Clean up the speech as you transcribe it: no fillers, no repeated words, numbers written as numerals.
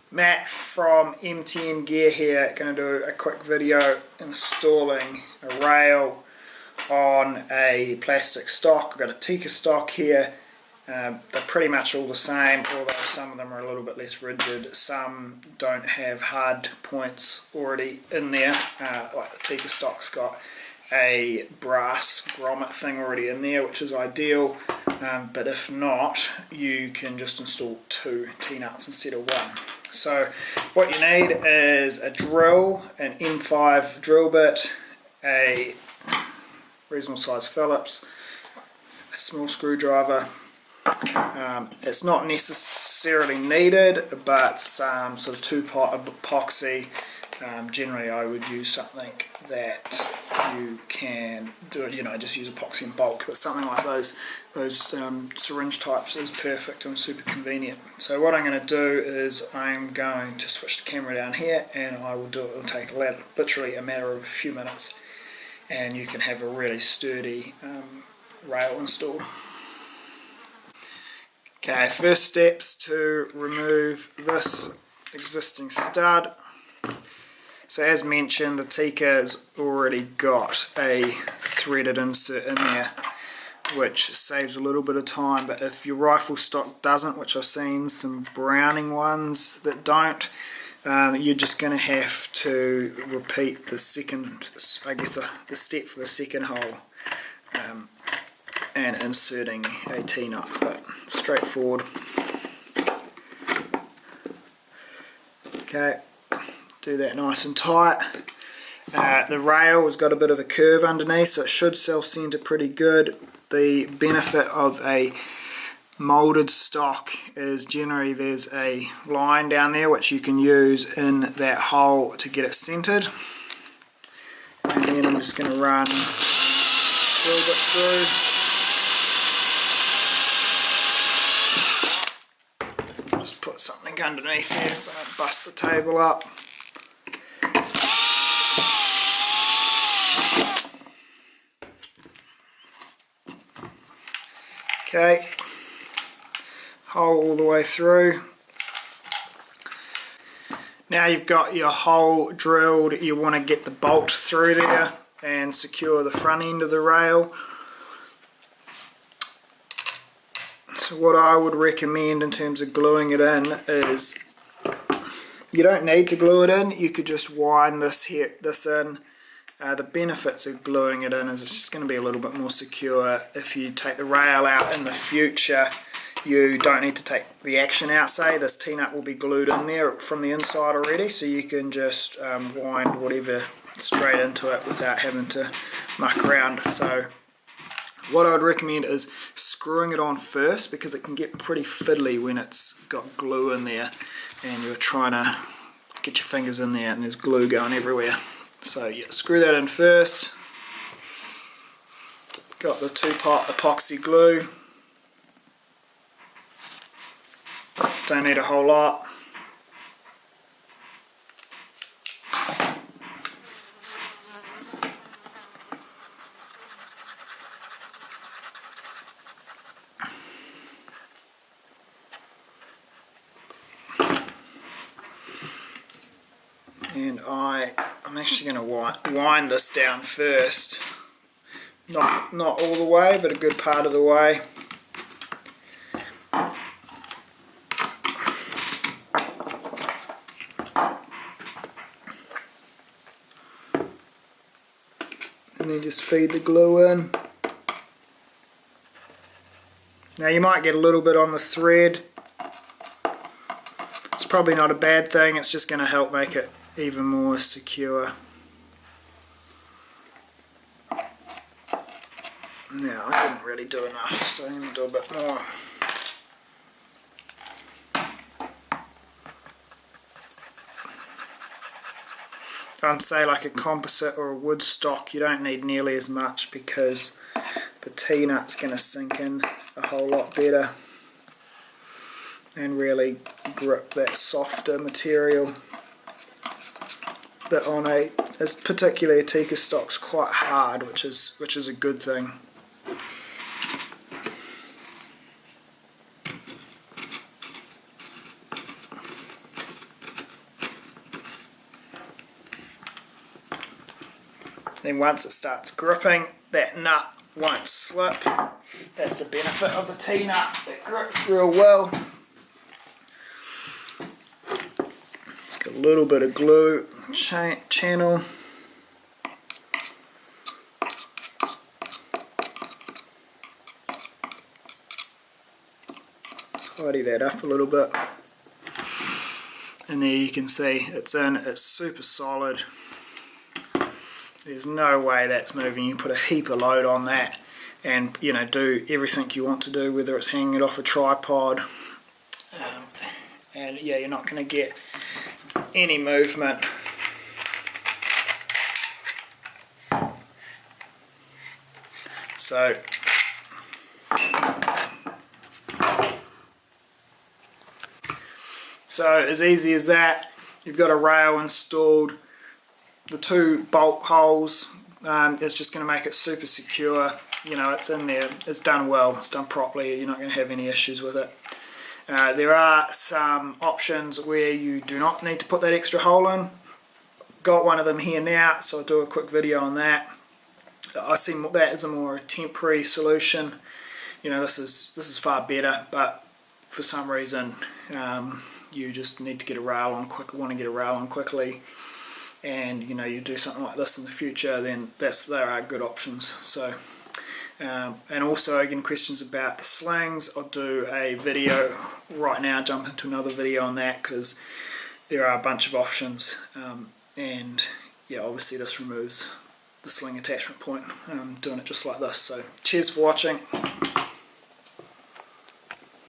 Matt from MTNGear here, going to do a quick video installing a rail on a plastic stock. I've got a Tikka stock here. They're pretty much all the same, although some of them are a little bit less rigid. Some don't have hard points already in there, like the Tikka stock's got a brass grommet thing already in there, which is ideal, but if not, you can just install 2 T-nuts instead of 1. So what you need is a drill, an M5 drill bit, a reasonable size Phillips, a small screwdriver. It's not necessarily needed, but some sort of 2-pot epoxy. Generally I would use something that you can do, just use epoxy in bulk, but something like those syringe types is perfect and super convenient. So what I'm going to do is I'm going to switch the camera down here, and I will do it. It'll take literally a matter of a few minutes, and you can have a really sturdy rail installed. Okay, first steps to remove this existing stud. So as mentioned, the Tikka's already got a threaded insert in there, which saves a little bit of time, but if your rifle stock doesn't, which I've seen some Browning ones that don't, you're just going to have to repeat the second, the step for the second hole, and inserting a T-nut, but straightforward. Okay. Do that nice and tight. The rail has got a bit of a curve underneath, so it should self-center pretty good. The benefit of a molded stock is generally there's a line down there which you can use in that hole to get it centered. And then I'm just going to run a little bit through. Just put something underneath there so I don't bust the table up. Okay, hole all the way through. Now you've got your hole drilled, you want to get the bolt through there and secure the front end of the rail. So what I would recommend in terms of gluing it in is, you don't need to glue it in, you could just wind this in. The benefits of gluing it in is it's just going to be a little bit more secure. If you take the rail out in the future, you don't need to take the action out. Say this T-nut will be glued in there from the inside already, so you can just wind whatever straight into it without having to muck around. So what I would recommend is screwing it on first, because it can get pretty fiddly when it's got glue in there and you're trying to get your fingers in there and there's glue going everywhere. So yeah, screw that in first. Got the 2-pot epoxy glue. Don't need a whole lot. And I'm actually going to wind this down first. Not all the way, but a good part of the way. And then just feed the glue in. Now you might get a little bit on the thread. It's probably not a bad thing, it's just going to help make it even more secure. Now I didn't really do enough, so I'm going to do a bit more. On say like a composite or a wood stock, you don't need nearly as much because the T-nut's going to sink in a whole lot better and really grip that softer material. But on particularly a Tikka stock's quite hard, which is a good thing. Then once it starts gripping, that nut won't slip. That's the benefit of the T-nut, it grips real well. It's got a little bit of glue in the channel. Tidy that up a little bit. And there you can see it's in, it's super solid. There's no way that's moving. You put a heap of load on that and, you know, do everything you want to do, whether it's hanging it off a tripod. And yeah, you're not going to get any movement. So as easy as that, you've got a rail installed. The 2 bolt holes, it's just going to make it super secure. You know, it's in there, it's done well, it's done properly, you're not going to have any issues with it. There are some options where you do not need to put that extra hole in. Got one of them here now, so I'll do a quick video on that. I see that as a more temporary solution. You know, this is far better, but for some reason you just need to get a rail on quickly, want to get a rail on quickly, and you know, you do something like this in the future, then there are good options. So and also, again, questions about the slings, I'll do a video right now, jump into another video on that, because there are a bunch of options, and yeah, obviously this removes the sling attachment point, doing it just like this. So cheers for watching.